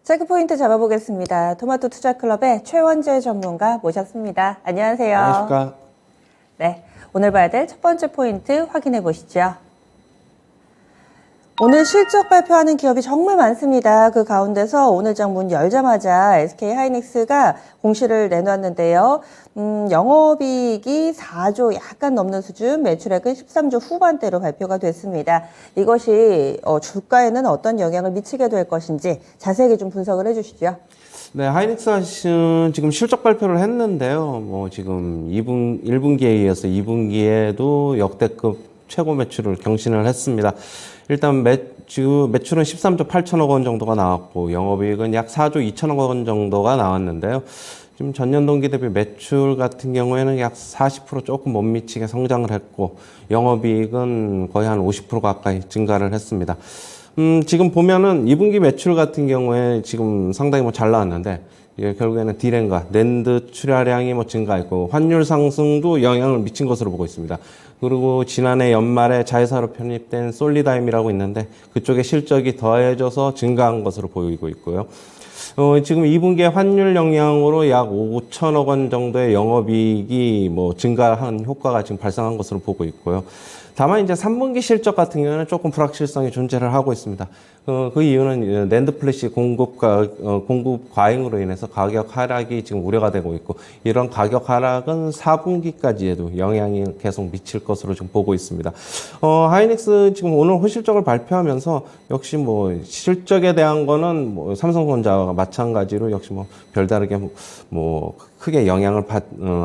체크포인트 잡아보겠습니다. 토마토 투자클럽의 최원재 전문가 모셨습니다. 안녕하세요. 안녕하십니까. 네, 오늘 봐야 될 첫 번째 포인트 확인해 보시죠. 오늘 실적 발표하는 기업이 정말 많습니다. 그 가운데서 오늘 장 문 열자마자 SK하이닉스가 공시를 내놨는데요. 영업이익이 4조 약간 넘는 수준, 매출액은 13조 후반대로 발표가 됐습니다. 이것이 주가에는 어떤 영향을 미치게 될 것인지 자세하게 좀 분석을 해주시죠. 네, 하이닉스가 지금 실적 발표를 했는데요. 지금 1분기에 이어서 2분기에도 역대급 최고 매출을 경신을 했습니다. 일단 매출은 13조 8천억 원 정도가 나왔고, 영업이익은 약 4조 2천억 원 정도가 나왔는데요. 지금 전년 동기 대비 매출 같은 경우에는 약 40% 조금 못 미치게 성장을 했고, 영업이익은 거의 한 50% 가까이 증가를 했습니다. 지금 보면은 2분기 매출 같은 경우에 지금 상당히 잘 나왔는데, 이게 결국에는 디램과 낸드 출하량이 증가했고, 환율 상승도 영향을 미친 것으로 보고 있습니다. 그리고 지난해 연말에 자회사로 편입된 솔리다임이라고 있는데, 그쪽의 실적이 더해져서 증가한 것으로 보이고 있고요. 지금 2분기에 환율 영향으로 약 5천억 원 정도의 영업이익이 증가한 효과가 지금 발생한 것으로 보고 있고요. 다만 이제 3분기 실적 같은 경우는 조금 불확실성이 존재를 하고 있습니다. 그 이유는 낸드 플래시 공급 과잉으로 인해서 가격 하락이 지금 우려가 되고 있고, 이런 가격 하락은 4분기까지에도 영향이 계속 미칠 것으로 지금 보고 있습니다. 하이닉스 지금 오늘 호실적을 발표하면서 역시 실적에 대한 거는 삼성전자와 마찬가지로 역시 별다르게 크게 영향을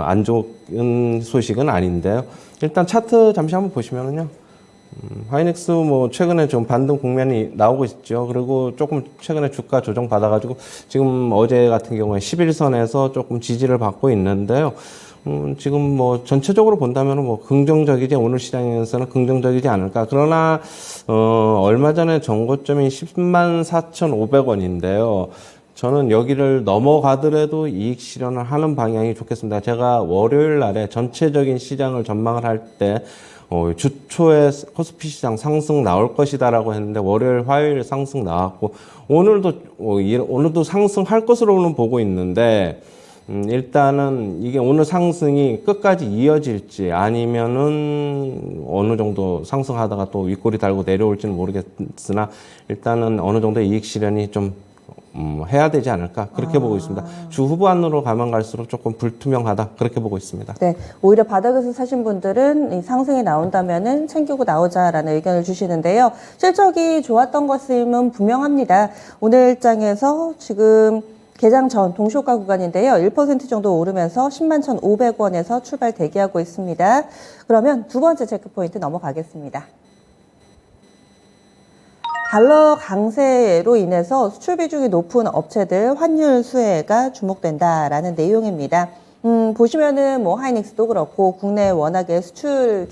안 좋은 소식은 아닌데요. 일단 차트 잠시 한번 보시면은요. 하이닉스 최근에 좀 반등 국면이 나오고 있죠. 그리고 조금 최근에 주가 조정 받아가지고 지금 어제 같은 경우에 11선에서 조금 지지를 받고 있는데요. 지금 전체적으로 본다면 긍정적이지, 오늘 시장에서는 긍정적이지 않을까. 그러나 얼마 전에 정고점이 104,500원인데요. 저는 여기를 넘어가더라도 이익 실현을 하는 방향이 좋겠습니다. 제가 월요일 날에 전체적인 시장을 전망을 할 때 주초에 코스피 시장 상승 나올 것이다라고 했는데, 월요일, 화요일 상승 나왔고, 오늘도 상승할 것으로는 보고 있는데, 일단은 이게 오늘 상승이 끝까지 이어질지 아니면은 어느 정도 상승하다가 또 윗꼬리 달고 내려올지는 모르겠으나, 일단은 어느 정도 이익 실현이 좀 해야 되지 않을까, 그렇게 보고 있습니다. 주 후반으로 가면 갈수록 조금 불투명하다, 그렇게 보고 있습니다. 네, 오히려 바닥에서 사신 분들은 이 상승이 나온다면은 챙기고 나오자라는 의견을 주시는데요. 실적이 좋았던 것임은 분명합니다. 오늘 장에서 지금 개장 전 동시효과 구간인데요. 1% 정도 오르면서 101,500원에서 출발 대기하고 있습니다. 그러면 두 번째 체크포인트 넘어가겠습니다. 달러 강세로 인해서 수출 비중이 높은 업체들 환율 수혜가 주목된다라는 내용입니다. 보시면은 하이닉스도 그렇고 국내에 워낙에 수출에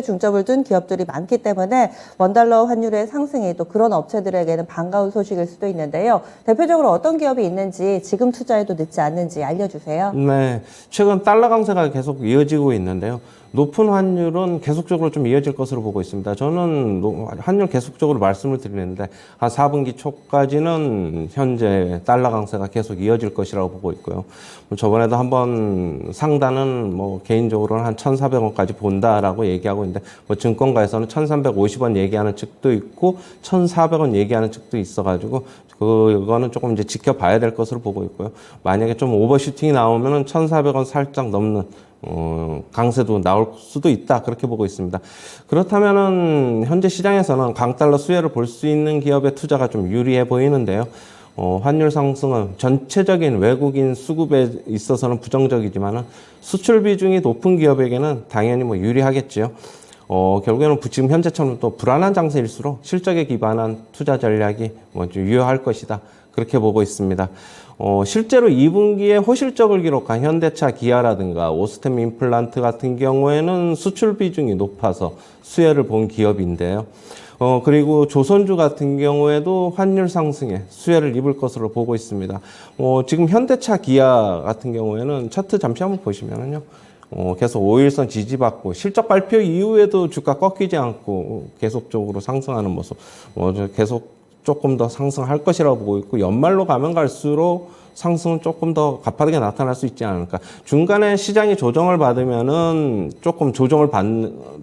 중점을 둔 기업들이 많기 때문에 원달러 환율의 상승이 또 그런 업체들에게는 반가운 소식일 수도 있는데요. 대표적으로 어떤 기업이 있는지, 지금 투자해도 늦지 않는지 알려주세요. 네, 최근 달러 강세가 계속 이어지고 있는데요. 높은 환율은 계속적으로 좀 이어질 것으로 보고 있습니다. 저는 환율 계속적으로 말씀을 드리는데, 한 4분기 초까지는 현재 달러 강세가 계속 이어질 것이라고 보고 있고요. 저번에도 한번 상단은 개인적으로는 한 1,400원까지 본다라고 얘기하고 있는데, 증권가에서는 1,350원 얘기하는 측도 있고 1,400원 얘기하는 측도 있어가지고, 그거는 조금 이제 지켜봐야 될 것으로 보고 있고요. 만약에 좀 오버슈팅이 나오면은 1,400원 살짝 넘는 강세도 나올 수도 있다, 그렇게 보고 있습니다. 그렇다면은 현재 시장에서는 강달러 수혜를 볼 수 있는 기업의 투자가 좀 유리해 보이는데요. 환율 상승은 전체적인 외국인 수급에 있어서는 부정적이지만은 수출 비중이 높은 기업에게는 당연히 유리하겠지요. 결국에는 지금 현재처럼 또 불안한 장세일수록 실적에 기반한 투자 전략이 좀 유효할 것이다, 그렇게 보고 있습니다. 실제로 2분기에 호실적을 기록한 현대차, 기아라든가 오스템 임플란트 같은 경우에는 수출 비중이 높아서 수혜를 본 기업인데요. 그리고 조선주 같은 경우에도 환율 상승에 수혜를 입을 것으로 보고 있습니다. 지금 현대차, 기아 같은 경우에는 차트 잠시 한번 보시면은요. 계속 5일선 지지받고 실적 발표 이후에도 주가 꺾이지 않고 계속적으로 상승하는 모습, 계속 조금 더 상승할 것이라고 보고 있고, 연말로 가면 갈수록 상승은 조금 더 가파르게 나타날 수 있지 않을까. 중간에 시장이 조정을 받으면은 조금 조정을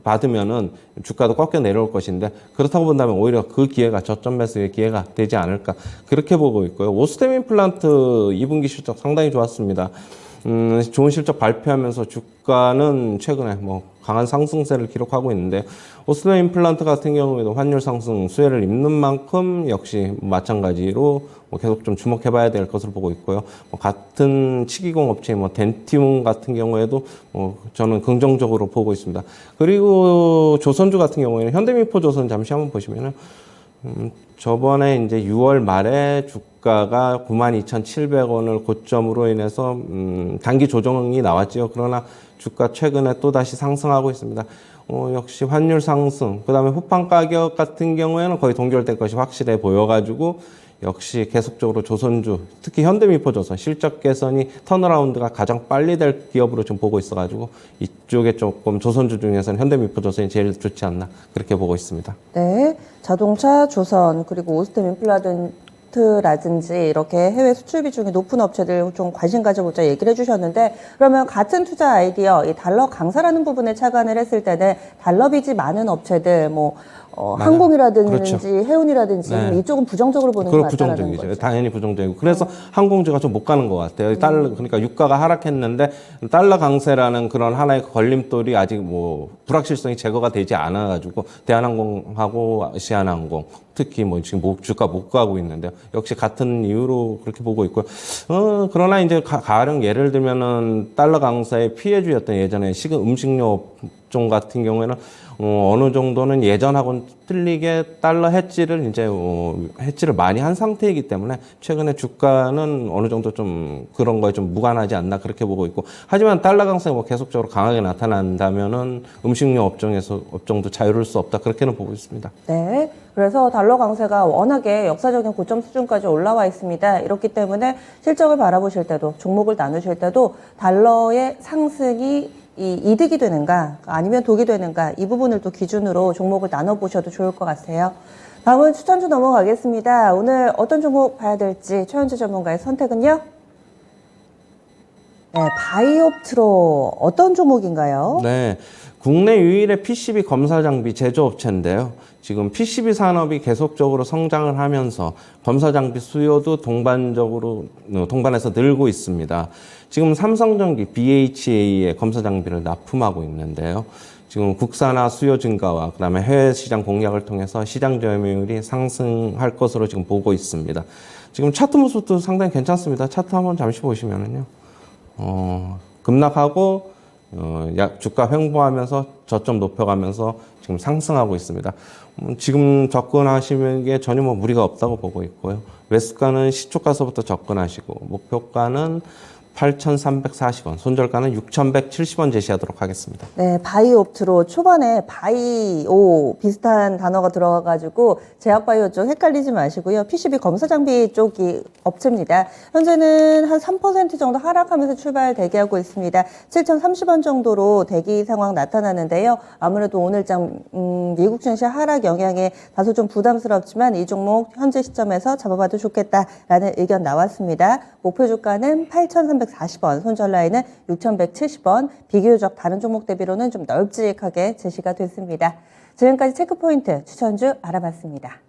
받으면은 주가도 꺾여 내려올 것인데, 그렇다고 본다면 오히려 그 기회가 저점 매수의 기회가 되지 않을까, 그렇게 보고 있고요. 오스템 임플란트 2분기 실적 상당히 좋았습니다. 좋은 실적 발표하면서 주가는 최근에 뭐 강한 상승세를 기록하고 있는데, 오스템 임플란트 같은 경우에도 환율 상승 수혜를 입는 만큼 역시 마찬가지로 뭐 계속 좀 주목해봐야 될 것으로 보고 있고요. 뭐 같은 치기공 업체 뭐 덴티움 같은 경우에도 저는 긍정적으로 보고 있습니다. 그리고 조선주 같은 경우에는 현대미포조선 잠시 한번 보시면은 저번에 이제 6월 말에 주가가 92,700원을 고점으로 인해서 단기 조정이 나왔지요. 그러나 주가 최근에 또 다시 상승하고 있습니다. 역시 환율 상승, 그 다음에 후판 가격 같은 경우에는 거의 동결될 것이 확실해 보여가지고 역시 계속적으로 조선주, 특히 현대미포조선 실적 개선이 턴어라운드가 가장 빨리 될 기업으로 좀 보고 있어가지고 이쪽에 조금 조선주 중에서는 현대미포조선이 제일 좋지 않나, 그렇게 보고 있습니다. 네, 자동차, 조선, 그리고 오스템 임플란트라든지 이렇게 해외 수출 비중이 높은 업체들 좀 관심 가져보자 얘기를 해주셨는데, 그러면 같은 투자 아이디어, 이 달러 강세라는 부분에 착안을 했을 때는 달러 빚이 많은 업체들, 항공이라든지 그렇죠. 해운이라든지 네. 이쪽은 부정적으로 보는 것 그건 같다는 부정적이죠. 거죠. 당연히 부정적이고. 그래서 항공주가 좀 못 가는 것 같아요. 달러, 그러니까 유가가 하락했는데 달러 강세라는 그런 하나의 걸림돌이 아직 뭐 불확실성이 제거가 되지 않아가지고 대한항공하고 아시아나항공 특히 뭐 지금 주가 못 가고 있는데요. 역시 같은 이유로 그렇게 보고 있고요. 그러나 이제 가령 예를 들면은 달러 강세의 피해주였던 예전에 음식료 업종 같은 경우에는 어느 정도는 예전하고는 틀리게 달러 해지를 해지를 많이 한 상태이기 때문에 최근에 주가는 어느 정도 좀 그런 거에 좀 무관하지 않나, 그렇게 보고 있고, 하지만 달러 강세가 뭐 계속적으로 강하게 나타난다면은 음식료 업종도 자유로울 수 없다, 그렇게는 보고 있습니다. 네. 그래서 달러 강세가 워낙에 역사적인 고점 수준까지 올라와 있습니다. 이렇기 때문에 실적을 바라보실 때도, 종목을 나누실 때도 달러의 상승이 이득이 되는가 아니면 독이 되는가, 이 부분을 또 기준으로 종목을 나눠보셔도 좋을 것 같아요. 다음은 추천주 넘어가겠습니다. 오늘 어떤 종목 봐야 될지 최현주 전문가의 선택은요? 네, 바이옵트로 어떤 종목인가요? 네, 국내 유일의 PCB 검사 장비 제조업체인데요. 지금 PCB 산업이 계속적으로 성장을 하면서 검사 장비 수요도 동반해서 늘고 있습니다. 지금 삼성전기 BHA의 검사 장비를 납품하고 있는데요. 지금 국산화 수요 증가와 그다음에 해외 시장 공략을 통해서 시장 점유율이 상승할 것으로 지금 보고 있습니다. 지금 차트 모습도 상당히 괜찮습니다. 차트 한번 잠시 보시면은요. 급락하고 주가 횡보하면서 저점 높여가면서 지금 상승하고 있습니다. 지금 접근하시는 게 전혀 뭐 무리가 없다고 보고 있고요. 매수가는 시초가서부터 접근하시고 목표가는 8,340원, 손절가는 6,170원 제시하도록 하겠습니다. 네, 바이옵트로 초반에 바이오 비슷한 단어가 들어가가지고 제약바이오 쪽 헷갈리지 마시고요. PCB 검사 장비 쪽이 업체입니다. 현재는 한 3% 정도 하락하면서 출발 대기하고 있습니다. 7,030원 정도로 대기 상황 나타나는데요. 아무래도 오늘장 미국 증시 하락 영향에 다소 좀 부담스럽지만 이 종목 현재 시점에서 잡아봐도 좋겠다라는 의견 나왔습니다. 목표 주가는 8,340원, 손절 라인은 6,170원, 비교적 다른 종목 대비로는 좀 널찍하게 제시가 됐습니다. 지금까지 체크포인트 추천주 알아봤습니다.